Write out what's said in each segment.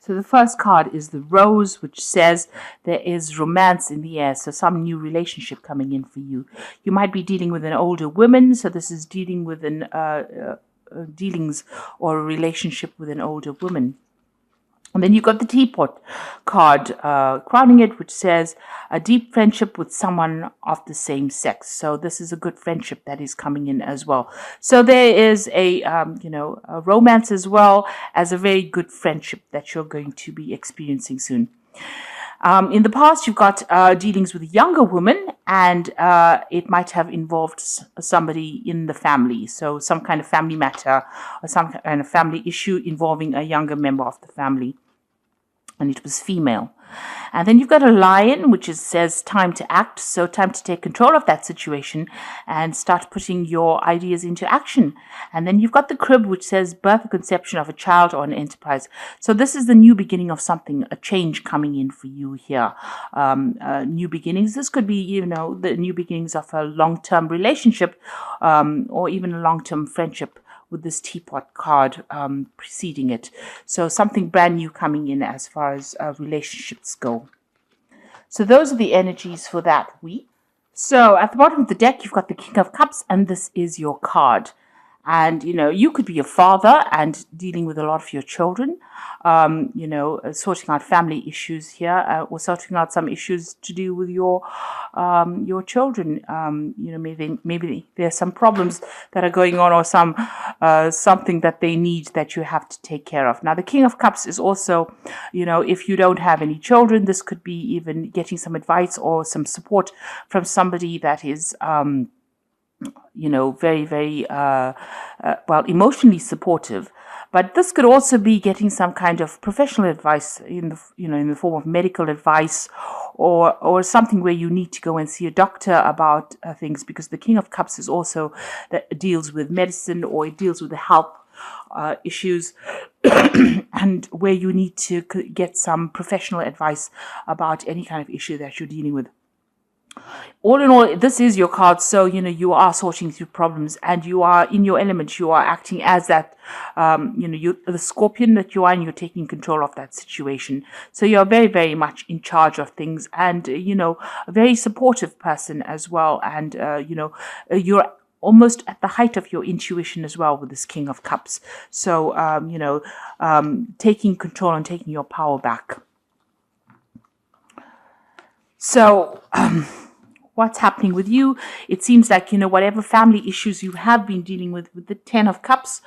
So the first card is the Rose, which says there is romance in the air. So some new relationship coming in for you. You might be dealing with an older woman. So this is dealing with dealings or a relationship with an older woman. And then you've got the Teapot card crowning it, which says a deep friendship with someone of the same sex. So this is a good friendship that is coming in as well. So there is a romance as well as a very good friendship that you're going to be experiencing soon. In the past, you've got dealings with a younger woman, and it might have involved somebody in the family. So some kind of family matter or some kind of family issue involving a younger member of the family. And it was female. And then you've got a Lion, which says time to act. So time to take control of that situation and start putting your ideas into action. And then you've got the Crib, which says birth or conception of a child or an enterprise. So this is the new beginning of something, a change coming in for you here. New beginnings. This could be, the new beginnings of a long-term relationship or even a long-term friendship, with this Teapot card preceding it. So something brand new coming in as far as relationships go. So those are the energies for that week. So at the bottom of the deck, you've got the King of Cups, and this is your card. And, you could be a father and dealing with a lot of your children, sorting out family issues here, or sorting out some issues to do with your children. Maybe there's some problems that are going on, or something that they need that you have to take care of. Now, the King of Cups is also, if you don't have any children, this could be even getting some advice or some support from somebody that is, very, very, emotionally supportive. But this could also be getting some kind of professional advice in the form of medical advice, or something where you need to go and see a doctor about things, because the King of Cups is also that deals with medicine, or it deals with the health issues, and where you need to get some professional advice about any kind of issue that you're dealing with. All in all, this is your card. So, you are sorting through problems, and you are in your element. You are acting as that, the scorpion that you are, and you're taking control of that situation. So you're very, very much in charge of things, and, a very supportive person as well. And, you're almost at the height of your intuition as well with this King of Cups. So, taking control and taking your power back. So, what's happening with you? It seems like, whatever family issues you have been dealing with the Ten of Cups,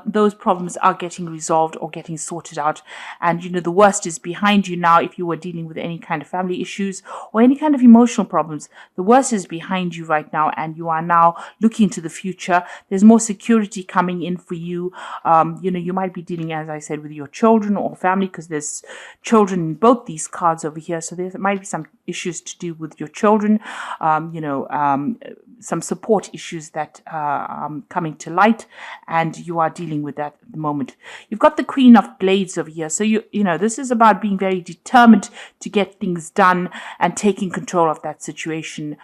those problems are getting resolved or getting sorted out. And, the worst is behind you now. If you were dealing with any kind of family issues or any kind of emotional problems, the worst is behind you right now, and you are now looking to the future. There's more security coming in for you. You might be dealing, as I said, with your children or family, because there's children in both these cards over here. So there might be some issues to do with your children. Some support issues that are coming to light, and you are dealing with that at the moment. You've got the Queen of Blades over here. So, this is about being very determined to get things done and taking control of that situation,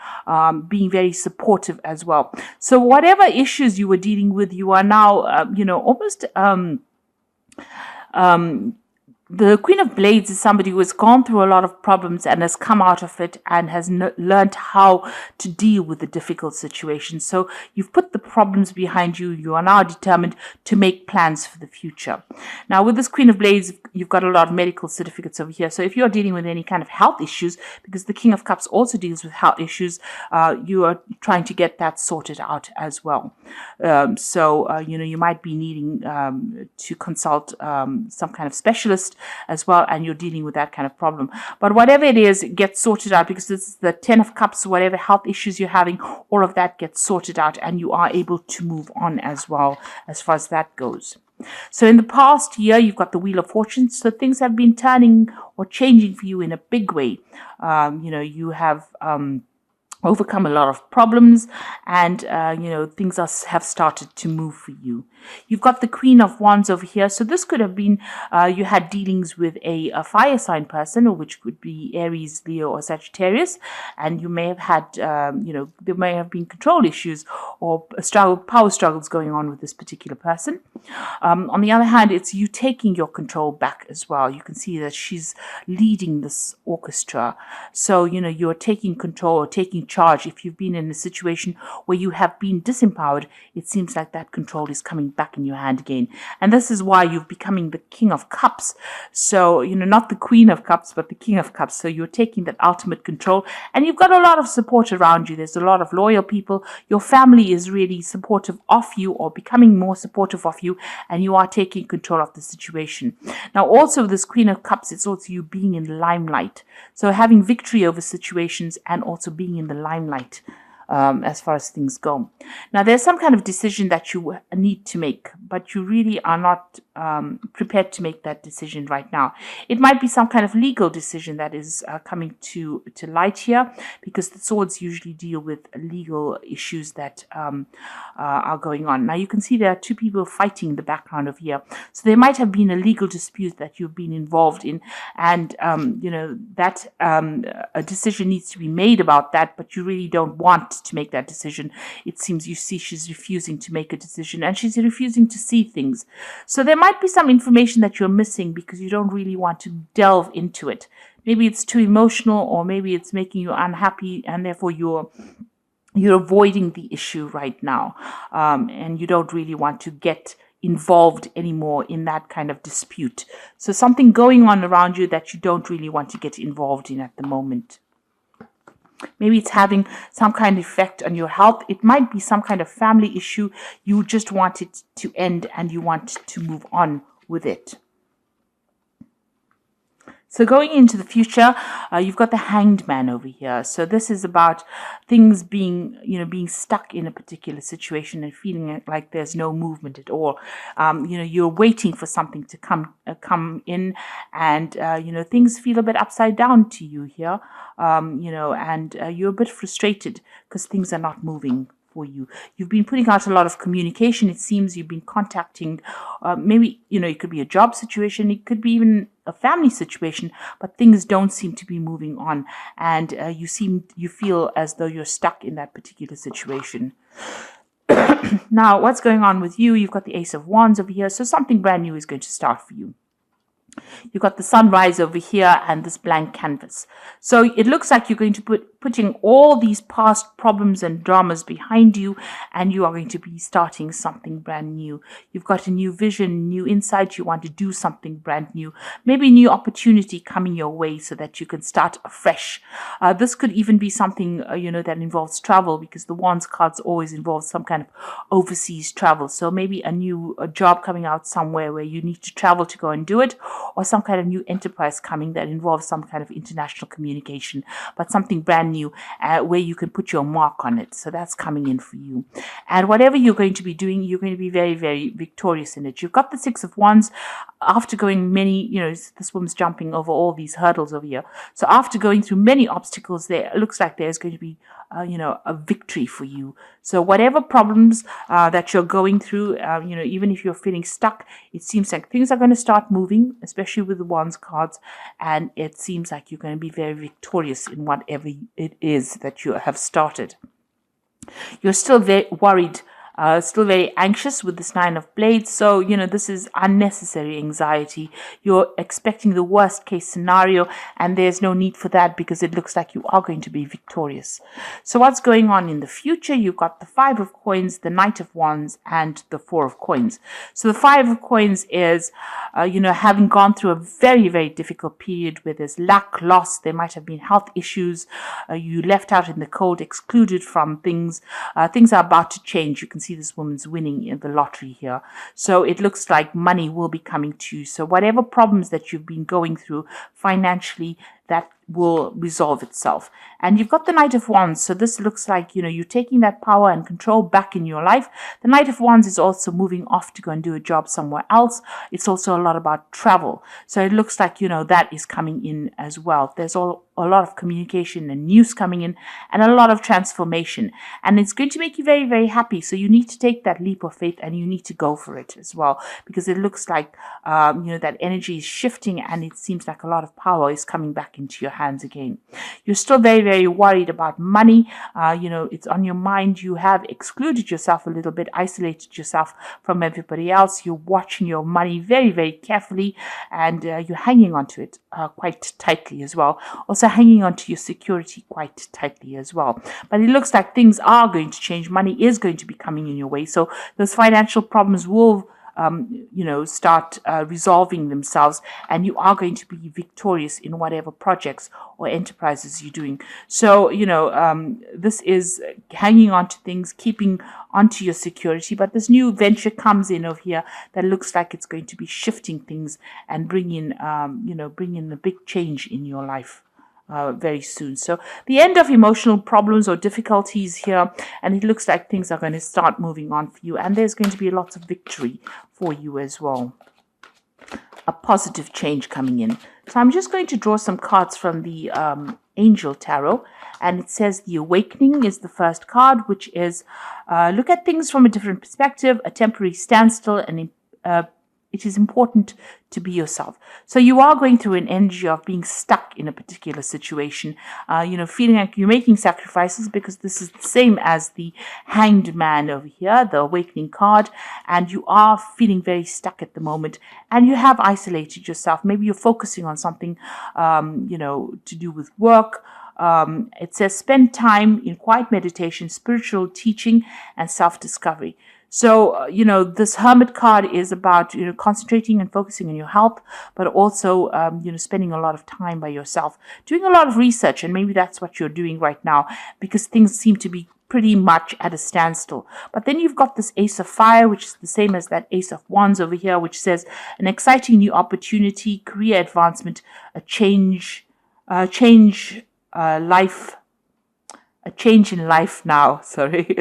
being very supportive as well. So whatever issues you were dealing with, you are now, almost... The Queen of Blades is somebody who has gone through a lot of problems and has come out of it and has learned how to deal with the difficult situations. So you've put the problems behind you. You are now determined to make plans for the future. Now, with this Queen of Blades, you've got a lot of medical certificates over here. So if you're dealing with any kind of health issues, because the King of Cups also deals with health issues, you are trying to get that sorted out as well. You might be needing to consult some kind of specialist as well, and you're dealing with that kind of problem. But whatever it is, it gets sorted out, because this is the Ten of Cups. Whatever health issues you're having, all of that gets sorted out, and you are able to move on as well, as far as that goes. So in the past year, you've got the Wheel of Fortune. So things have been turning or changing for you in a big way. You have overcome a lot of problems, and things have started to move for you. You've got the Queen of Wands over here, so this could have been you had dealings with a fire sign person, or which could be Aries, Leo, or Sagittarius, and you may have had there may have been control issues or power struggles going on with this particular person. On the other hand, it's you taking your control back as well. You can see that she's leading this orchestra. So, you're taking control or taking charge. If you've been in a situation where you have been disempowered, it seems like that control is coming back in your hand again. And this is why you're becoming the King of Cups. So, not the Queen of Cups, but the King of Cups. So you're taking that ultimate control, and you've got a lot of support around you. There's a lot of loyal people. Your family is really supportive of you, or becoming more supportive of you, and you are taking control of the situation. Now, also this Queen of Cups, it's also you being in the limelight. So having victory over situations and also being in the limelight. As far as things go. Now, there's some kind of decision that you need to make, but you really are not prepared to make that decision right now. It might be some kind of legal decision that is coming to light here, because the swords usually deal with legal issues that are going on. Now, you can see there are two people fighting in the background of here. So there might have been a legal dispute that you've been involved in, and that a decision needs to be made about that, but you really don't want to make that decision. It seems you see she's refusing to make a decision, and she's refusing to see things. So there might be some information that you're missing because you don't really want to delve into it. Maybe it's too emotional, or maybe it's making you unhappy, and therefore you're avoiding the issue right now, and you don't really want to get involved anymore in that kind of dispute. So something going on around you that you don't really want to get involved in at the moment. Maybe it's having some kind of effect on your health. It might be some kind of family issue. You just want it to end and you want to move on with it. So going into the future, you've got the Hanged Man over here. So this is about things being stuck in a particular situation and feeling like there's no movement at all. You're waiting for something to come in, and things feel a bit upside down to you here. And you're a bit frustrated because things are not moving for you. You've been putting out a lot of communication. It seems you've been contacting, maybe, it could be a job situation. It could be even a family situation, but things don't seem to be moving on. And you feel as though you're stuck in that particular situation. Now, what's going on with you? You've got the Ace of Wands over here. So something brand new is going to start for you. You've got the sunrise over here and this blank canvas. So it looks like you're going to putting all these past problems and dramas behind you, and you are going to be starting something brand new. You've got a new vision, new insight. You want to do something brand new. Maybe a new opportunity coming your way so that you can start afresh. This could even be something, that involves travel, because the Wands cards always involve some kind of overseas travel. So maybe a job coming out somewhere where you need to travel to go and do it, or some kind of new enterprise coming that involves some kind of international communication, but something brand new where you can put your mark on it. So that's coming in for you. And whatever you're going to be doing, you're going to be very, very victorious in it. You've got the Six of Wands. After going many, this woman's jumping over all these hurdles over here. So after going through many obstacles, there it looks like there's going to be a victory for you. So whatever problems that you're going through, even if you're feeling stuck, it seems like things are going to start moving, especially with the Wands cards, and it seems like you're going to be very victorious in whatever it is that you have started. You're still very worried, still very anxious with this Nine of Blades. So, this is unnecessary anxiety. You're expecting the worst case scenario, and there's no need for that because it looks like you are going to be victorious. So what's going on in the future? You've got the Five of Coins, the Knight of Wands, and the Four of Coins. So the Five of Coins is, having gone through a very, very difficult period where there's lack, loss, there might have been health issues, you left out in the cold, excluded from things. Things are about to change. You can see this woman's winning in the lottery here. So it looks like money will be coming to you. So whatever problems that you've been going through financially, that will resolve itself. And you've got the Knight of Wands. So this looks like, you're taking that power and control back in your life. The Knight of Wands is also moving off to go and do a job somewhere else. It's also a lot about travel. So it looks like, that is coming in as well. There's a lot of communication and news coming in and a lot of transformation. And it's going to make you very, very happy. So you need to take that leap of faith and you need to go for it as well, because it looks like, that energy is shifting and it seems like a lot of power is coming back into your hands again. You're still very, very worried about money. It's on your mind. You have excluded yourself a little bit, isolated yourself from everybody else. You're watching your money very, very carefully, and you're hanging on to it quite tightly as well. Also hanging on to your security quite tightly as well. But it looks like things are going to change. Money is going to be coming in your way. So those financial problems will start resolving themselves, and you are going to be victorious in whatever projects or enterprises you're doing. So, this is hanging on to things, keeping onto your security, but this new venture comes in over here that looks like it's going to be shifting things and bring in a big change in your life. Very soon. So the end of emotional problems or difficulties here, and it looks like things are going to start moving on for you, and there's going to be lots of victory for you as well. A positive change coming in. So I'm just going to draw some cards from the Angel Tarot, and it says the Awakening is the first card, which is look at things from a different perspective, a temporary standstill, and it is important to be yourself. So you are going through an energy of being stuck in a particular situation, feeling like you're making sacrifices, because this is the same as the Hanged Man over here, the Awakening card, and you are feeling very stuck at the moment, and you have isolated yourself. Maybe you're focusing on something, to do with work. It says spend time in quiet meditation, spiritual teaching, and self-discovery. So, this Hermit card is about, concentrating and focusing on your health, but also, spending a lot of time by yourself, doing a lot of research. And maybe that's what you're doing right now, because things seem to be pretty much at a standstill. But then you've got this Ace of Fire, which is the same as that Ace of Wands over here, which says an exciting new opportunity, career advancement, a change in life now, sorry.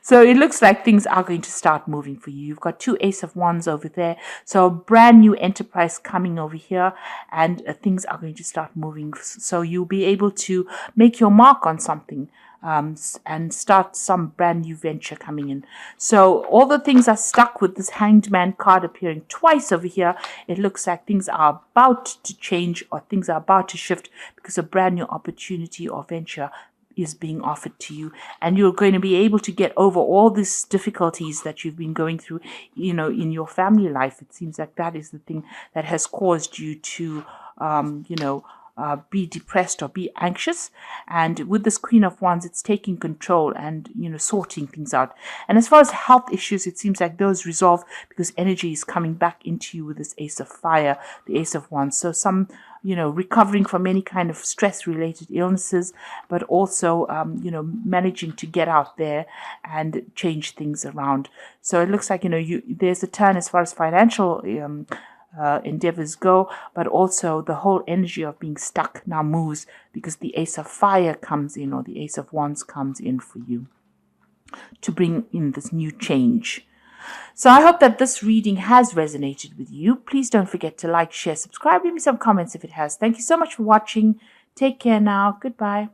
So it looks like things are going to start moving for you. You've got two Ace of Wands over there. So a brand new enterprise coming over here, and things are going to start moving. So you'll be able to make your mark on something, and start some brand new venture coming in. So all the things are stuck with this Hanged Man card appearing twice over here. It looks like things are about to change, or things are about to shift, because a brand new opportunity or venture is being offered to you, and you're going to be able to get over all these difficulties that you've been going through, in your family life. It seems like that is the thing that has caused you to, be depressed or be anxious. And with this Queen of Wands, it's taking control and, sorting things out. And as far as health issues, it seems like those resolve, because energy is coming back into you with this Ace of Fire, the Ace of Wands. So some, recovering from any kind of stress-related illnesses, but also, managing to get out there and change things around. So it looks like, there's a turn as far as financial endeavors go, but also the whole energy of being stuck now moves, because the Ace of Fire comes in, or the Ace of Wands comes in for you to bring in this new change. So I hope that this reading has resonated with you. Please don't forget to like, share, subscribe, leave me some comments if it has. Thank you so much for watching. Take care now. Goodbye.